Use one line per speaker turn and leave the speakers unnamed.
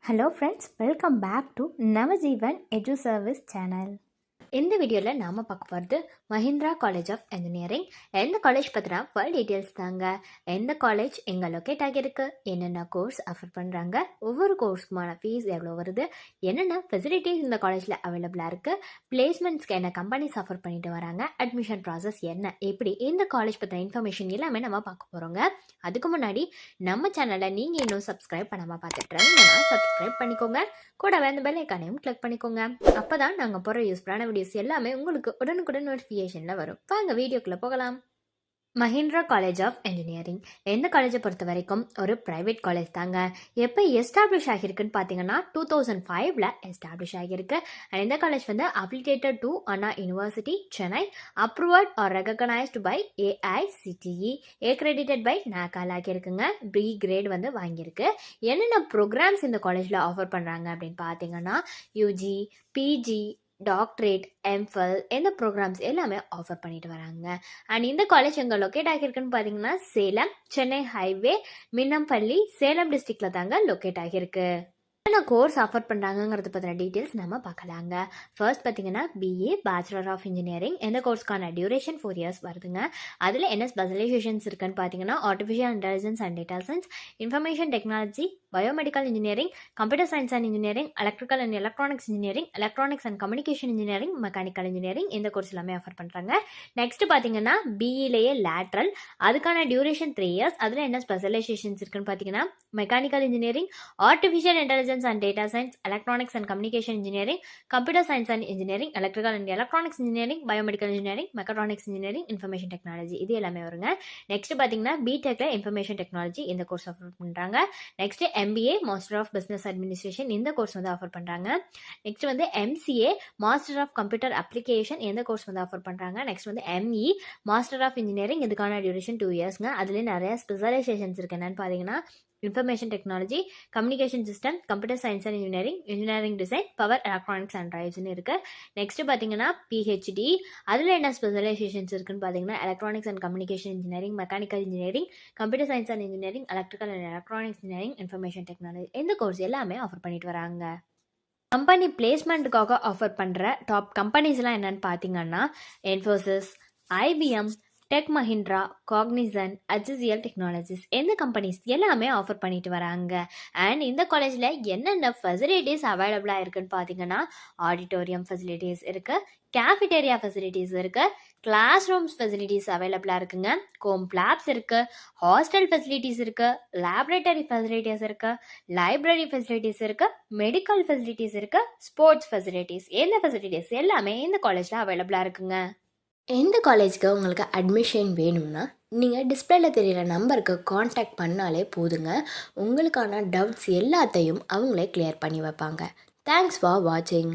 Hello friends, welcome back to Navajeevan Edu Service channel. இந்த வீடியோவில் நாம் பார்க்க போகிறது மஹிந்திரா காலேஜ் ஆஃப் இன்ஜினியரிங். எந்த காலேஜ் பற்றினா ஃபுல் டீட்டெயில்ஸ் தாங்க. எந்த காலேஜ் எங்கே லொக்கேட் ஆகியிருக்கு, என்னென்ன கோர்ஸ் ஆஃபர் பண்ணுறாங்க, ஒவ்வொரு கோர்ஸ்க்குமான ஃபீஸ் எவ்வளோ வருது, என்னென்ன ஃபெசிலிட்டிஸ் இந்த காலேஜில் அவைலபிளாக இருக்குது, பிளேஸ்மெண்ட்ஸ்க்கு என்ன கம்பெனிஸ் ஆஃபர் பண்ணிட்டு வராங்க, அட்மிஷன் ப்ராசஸ் என்ன, எப்படி இந்த காலேஜ் பற்றின இன்ஃபர்மேஷன் எல்லாமே நம்ம பார்க்க போகிறோங்க. அதுக்கு முன்னாடி நம்ம சேனலை நீங்கள் இன்னும் சப்ஸ்கிரைப் பண்ணாமல் பார்த்துட்டு சப்ஸ்கிரைப் பண்ணிக்கோங்க. கூடவே அந்த பெல் ஐக்கானையும் கிளிக் பண்ணிக்கோங்க. அப்போ தான் நாங்கள் போகிற யூஸ்ஃபுல்லான வீடியோஸ் எல்லாமே உங்களுக்கு உடனுக்குடன் நோட்டிஃபிகேஷனில் வரும். வாங்க வீடியோக்குள்ளே போகலாம். மஹிந்திரா காலேஜ் ஆஃப் இன்ஜினியரிங் இந்த காலேஜை பொறுத்த வரைக்கும் ஒரு ப்ரைவேட் காலேஜ் தாங்க. எப்போ எஸ்டாப்ளிஷ் ஆகியிருக்குன்னு பார்த்தீங்கன்னா 2005 எஸ்டாப்ளிஷ் ஆகியிருக்கு. அண்ட் இந்த காலேஜ் வந்து affiliated to Anna university Chennai, approved or recognised by AICTE, accredited by நாக்கால் ஆகியிருக்குங்க. பி கிரேட் வந்து வாங்கியிருக்கு. என்னென்ன ப்ரோக்ராம்ஸ் இந்த காலேஜில் ஆஃபர் பண்ணுறாங்க அப்படின்னு பார்த்தீங்கன்னா யூஜி, பிஜி, டாக்டரேட், எம்ஃபில் இந்த ப்ரோக்ராம்ஸ் எல்லாமே ஆஃபர் பண்ணிட்டு வராங்க. அண்ட் இந்த காலேஜ் எங்கே லொக்கேட் ஆகியிருக்குன்னு பார்த்தீங்கன்னா சேலம், சென்னை ஹைவே, மின்னம்பள்ளி, சேலம் டிஸ்ட்ரிக்டில் தாங்க லொக்கேட் ஆகியிருக்கு. என்ன கோர்ஸ் ஆஃபர் பண்ணுறாங்கிறது பற்றின டீட்டெயில்ஸ் நம்ம பார்க்கலாங்க. ஃபர்ஸ்ட் பார்த்தீங்கன்னா பிஏ பேச்சுலர் ஆஃப் இன்ஜினியரிங். இந்த கோர்ஸ்க்கான டியூரேஷன் 4 இயர்ஸ் வருதுங்க. அதில் என்ன ஸ்பெஷலைசேஷன்ஸ் இருக்குன்னு பார்த்தீங்கன்னா artificial intelligence and data science, information technology, biomedical engineering, computer science and engineering, electrical and electronics engineering, electronics and communication engineering, mechanical engineering இந்த course எல்லாமே offer பண்ணுறாங்க. Next பார்த்தீங்கன்னா பிஇலேயே லேட்ரல், அதுக்கான டியூரேஷன் 3 இயர்ஸ். அதில் என்ன ஸ்பெஷலைசேஷன்ஸ் இருக்குன்னு பார்த்தீங்கன்னா mechanical engineering, artificial intelligence and data science, electronics and communication engineering, computer science and engineering, electrical and electronics engineering, biomedical engineering, mechatronics engineering, information technology இது எல்லாமே வருங்க. நெக்ஸ்ட் பார்த்தீங்கன்னா பிடெக்ல இன்ஃபர்மேஷன் டெக்னாலஜி இந்த கோர்ஸ் ஆஃபர் பண்ணுறாங்க. Next MBA master of business administration இந்த course வந்து offer பண்ணுறாங்க. நெக்ஸ்ட் வந்து MCA master of computer application இந்த கோர்ஸ் வந்து ஆஃபர் பண்ணுறாங்க. நெக்ஸ்ட் வந்து எம்இ மாஸ்டர் ஆஃப் இன்ஜினியரிங், இதுக்கான டியூரேஷன் 2 இயர்ஸ்ங்க. அதுலேயே நிறைய ஸ்பெஷலைசேஷன்ஸ் இருக்குது. என்னென்னு பார்த்தீங்கன்னா information technology, communication system, computer science and engineering, engineering design, power electronics and டிரைவ்ஸ்னு இருக்குது. நெக்ஸ்ட் பார்த்தீங்கன்னா பிஹெச்டி, அதில் என்ன ஸ்பெஷலைசேஷன்ஸ் இருக்குன்னு பார்த்தீங்கன்னா electronics and communication engineering, mechanical engineering, computer science and engineering, electrical and electronics engineering, information technology இந்த course எல்லாமே offer பண்ணிட்டு வராங்க. கம்பெனி பிளேஸ்மெண்ட்டுக்காக ஆஃபர் பண்ணுற டாப் கம்பெனிஸ்லாம் என்னென்னு பார்த்தீங்கன்னா Infosys, IBM, tech Mahindra, Cognizant, HCL technologies இந்த கம்பெனிஸ் எல்லாமே ஆஃபர் பண்ணிட்டு வராங்க. அண்ட் இந்த காலேஜில் என்னென்ன ஃபெசிலிட்டிஸ் அவைலபிளாக இருக்குன்னு பார்த்தீங்கன்னா ஆடிட்டோரியம் ஃபெசிலிட்டிஸ் இருக்குது, கேஃபிடேரியா ஃபெசிலிட்டிஸ் இருக்குது, கிளாஸ் ரூம்ஸ் ஃபெசிலிட்டிஸ் அவைலபிளாக இருக்குங்க, கோம்ப் லேப்ஸ் இருக்குது, ஹாஸ்டல் ஃபெசிலிட்டிஸ் இருக்குது, லேபரேட்டரி ஃபெசிலிட்டிஸ் இருக்குது, லைப்ரரி ஃபெசிலிட்டிஸ் இருக்குது, மெடிக்கல் ஃபெசிலிட்டிஸ் இருக்குது, ஸ்போர்ட்ஸ் ஃபெசிலிட்டிஸ் இந்த ஃபெசிலிட்டிஸ் எல்லாமே இந்த காலேஜில் அவைலபிளாக இருக்குங்க. எந்த காலேஜுக்கு உங்களுக்கு அட்மிஷன் வேணும்னா நீங்கள் டிஸ்பிளேல தெரிகிற நம்பருக்கு காண்டாக்ட் பண்ணாலே போதுங்க. உங்களுக்கான டவுட்ஸ் எல்லாத்தையும் அவங்களே கிளியர் பண்ணி வைப்பாங்க. தேங்க்ஸ் ஃபார் வாட்சிங்.